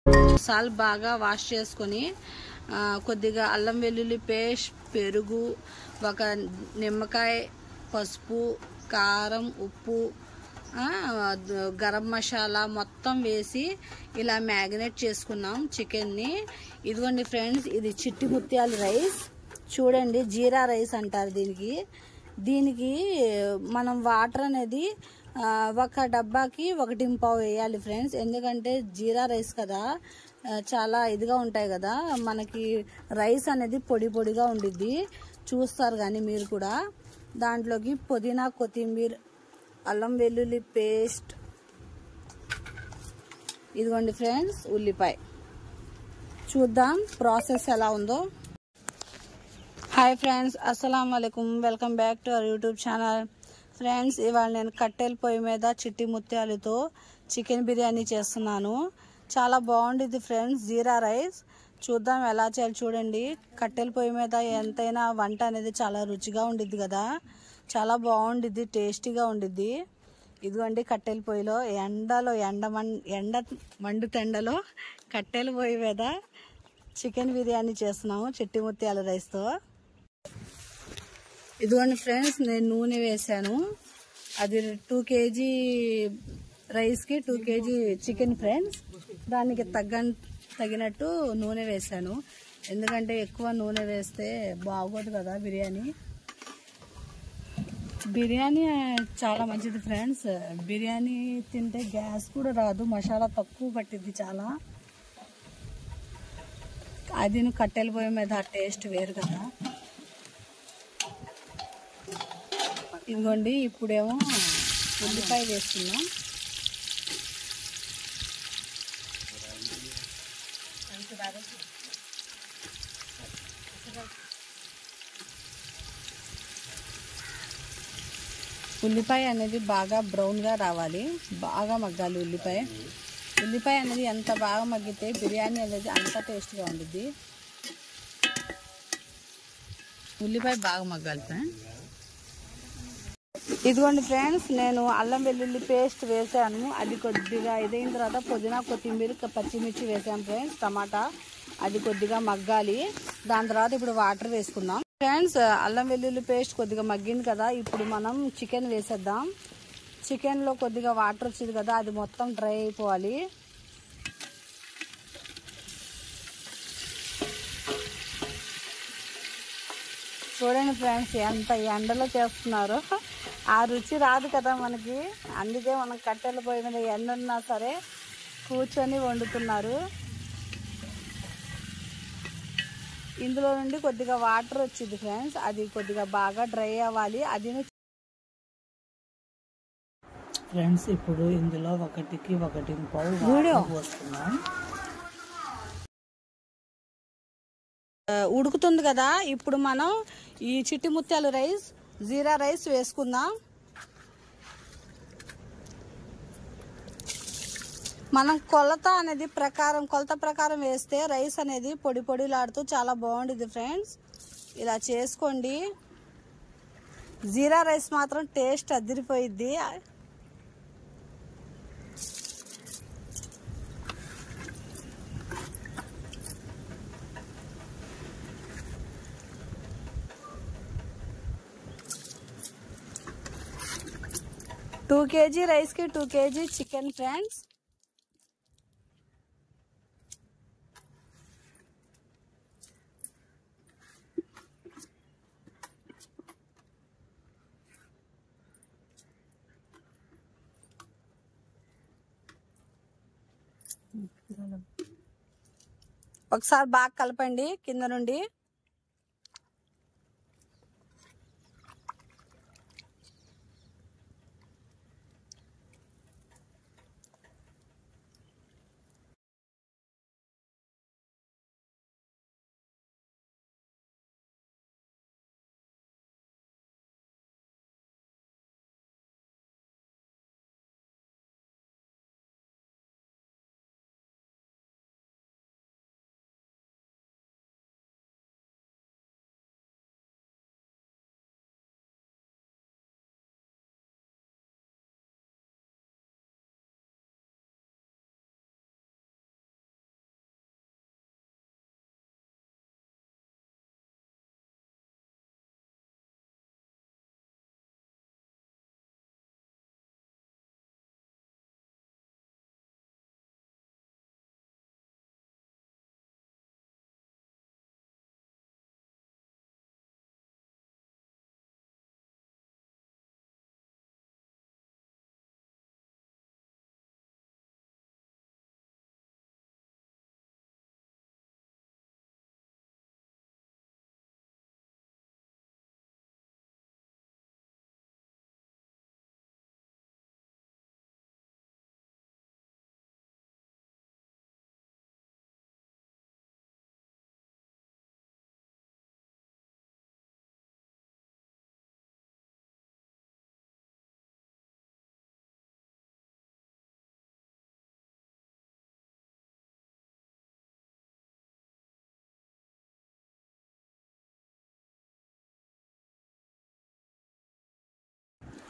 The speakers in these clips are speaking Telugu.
సాల్ బాగా వాష్ చేసుకొని కొద్దిగా అల్లం వెల్లుల్లి పేస్ట్, పెరుగు, ఒక నిమ్మకాయ, పసుపు, కారం, ఉప్పు, గరం మసాలా మొత్తం వేసి ఇలా మ్యాగ్నేట్ చేసుకున్నాం చికెన్ని. ఇదిగోండి ఫ్రెండ్స్, ఇది చిట్టి ముత్యాల రైస్. చూడండి, జీరా రైస్ అంటారు దీనికి మనం వాటర్ అనేది ఒక డబ్బాకి 1.5 వేయాలి ఫ్రెండ్స్. ఎందుకంటే జీరా రైస్ కదా, చాలా ఇదిగా ఉంటాయి కదా, మనకి రైస్ అనేది పొడి పొడిగా ఉండిద్ది. చూస్తారు కానీ మీరు కూడా. దాంట్లోకి పుదీనా, కొత్తిమీర, అల్లం వెల్లుల్లి పేస్ట్, ఇదిగోండి ఫ్రెండ్స్ ఉల్లిపాయ. చూద్దాం ప్రాసెస్ ఎలా ఉందో. హాయ్ ఫ్రెండ్స్, అస్సలం వాలేకుమ్. Welcome back to our YouTube channel. Friends, ఇవాళ నేను కట్టెల పొయ్యి మీద చిట్టి ముత్యాలతో చికెన్ బిర్యానీ చేస్తున్నాను. చాలా బాగుండిద్ది ఫ్రెండ్స్, జీరా రైస్. చూద్దాం ఎలా చేయాలి. చూడండి, కట్టెల పొయ్యి మీద ఎంతైనా వంట అనేది చాలా రుచిగా ఉండిద్ది కదా, చాలా బాగుండిద్ది, టేస్టీగా ఉండిద్ది. ఇదిగోండి కట్టెల పొయ్యిలో ఎండ మండుతెండలో కట్టెల పొయ్యి మీద చికెన్ బిర్యానీ చేస్తున్నాము చిట్టి ముత్యాల రైస్తో. ఇదిగోండి ఫ్రెండ్స్, నేను నూనె వేసాను. అది 2 kg రైస్కి 2 kg చికెన్ ఫ్రెండ్స్. దానికి తగినట్టు నూనె వేసాను. ఎందుకంటే ఎక్కువ నూనె వేస్తే బాగోదు కదా బిర్యానీ. బిర్యానీ చాలా మంచిది ఫ్రెండ్స్. బిర్యానీ తింటే గ్యాస్ కూడా రాదు, మసాలా తక్కువ పట్టిద్ది చాలా. అది కట్టెల పొయ్యి మీద టేస్ట్ వేరు కదా. ఇదిగోండి, ఇప్పుడేమో ఉల్లిపాయ వేస్తున్నాం. ఉల్లిపాయ అనేది బాగా బ్రౌన్గా రావాలి, బాగా మగ్గాలి ఉల్లిపాయ అనేది ఎంత బాగా మగ్గితే బిర్యానీ అనేది అంత టేస్ట్గా ఉండిద్ది. ఉల్లిపాయ బాగా మగ్గాలి ఫ్రెండ్స్. ఇదిగోండి ఫ్రెండ్స్, నేను అల్లం వెల్లుల్లి పేస్ట్ వేసాను. అది కొద్దిగా ఇదైన తర్వాత పుదీనా, కొత్తిమీర, పచ్చిమిర్చి వేసాను ఫ్రెండ్స్, టమాటా. అది కొద్దిగా మగ్గాలి. దాని తర్వాత ఇప్పుడు వాటర్ వేసుకుందాం ఫ్రెండ్స్. అల్లం వెల్లుల్లి పేస్ట్ కొద్దిగా మగ్గింది కదా, ఇప్పుడు మనం చికెన్ వేసేద్దాం. చికెన్లో కొద్దిగా వాటర్ వచ్చింది కదా, అది మొత్తం డ్రై అయిపోవాలి. చూడండి ఫ్రెండ్స్, ఎంత ఎండలో చేస్తున్నారో. ఆ రుచి రాదు కదా మనకి. అందుకే మనం కట్టెల పొయ్యి మీద ఎండ ఉన్నా సరే కూర్చొని వండుతున్నారు. ఇందులో నుండి కొద్దిగా వాటర్ వచ్చింది ఫ్రెండ్స్, అది కొద్దిగా బాగా డ్రై అవ్వాలి. అది ఫ్రెండ్స్, ఇప్పుడు ఇందులో 1కి 1.5 పోస్తున్నాం. ఉడుకుతుంది కదా, ఇప్పుడు మనం ఈ చిట్టి ముత్యాల రైస్, జీరా రైస్ వేసుకుందాం. మనం కొలత ప్రకారం వేస్తే రైస్ అనేది పొడి పొడిలాడుతూ చాలా బాగుంటుంది ఫ్రెండ్స్. ఇలా చేసుకోండి. జీరా రైస్ మాత్రం టేస్ట్ అదిరిపోయిద్ది. టూ 2 kg రైస్కి 2 kg చికెన్ ఫ్రెండ్స్. ఒకసారి బాగా కలపండి కింద నుండి.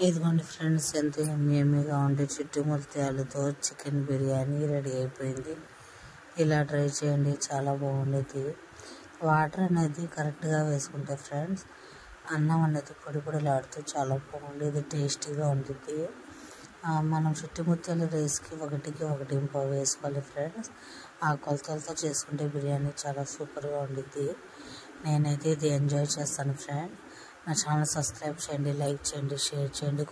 ఇదిగోండి ఫ్రెండ్స్, ఎంత ఎమ్మీగా ఉంటే చిట్టి ముత్యాలతో చికెన్ బిర్యానీ రెడీ అయిపోయింది. ఇలా ట్రై చేయండి, చాలా బాగుండేది. వాటర్ అనేది కరెక్ట్గా వేసుకుంటే ఫ్రెండ్స్ అన్నం అనేది పొడి పొడిలాడుతూ చాలా బాగుండేది, టేస్టీగా ఉంటుంది. మనం చిట్టి ముత్యాల రైస్కి 1:1 పావు వేసుకోవాలి ఫ్రెండ్స్. ఆ కొలతలతో చేసుకుంటే బిర్యానీ చాలా సూపర్గా ఉండిద్ది. నేనైతే ఇది ఎంజాయ్ చేస్తాను ఫ్రెండ్. నా ఛానల్ సబ్స్క్రైబ్ చేయండి, లైక్ చేయండి, షేర్ చేయండి.